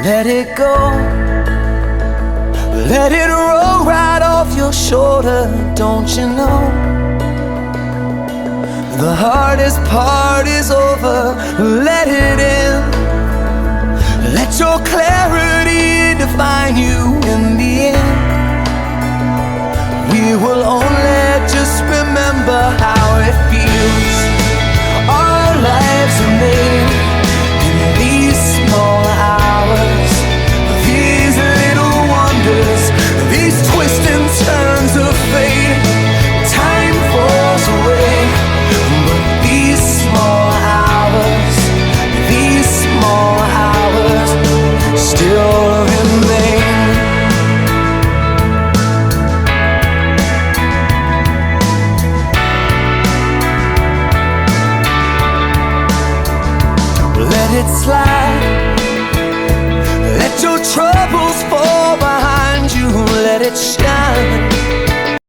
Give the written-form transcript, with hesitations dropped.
let it go. Let it roll right off your shoulder, don't you know? The hardest part is over, let it in. Let your clarity define you in the end. We will only just remember how it feels. Our lives are made in these small hours, these little wonders, these twists and turns of fate. Time falls away, but these small hours, these small hours still remain. Let it slide, let your troubles fall behind you, let it shine.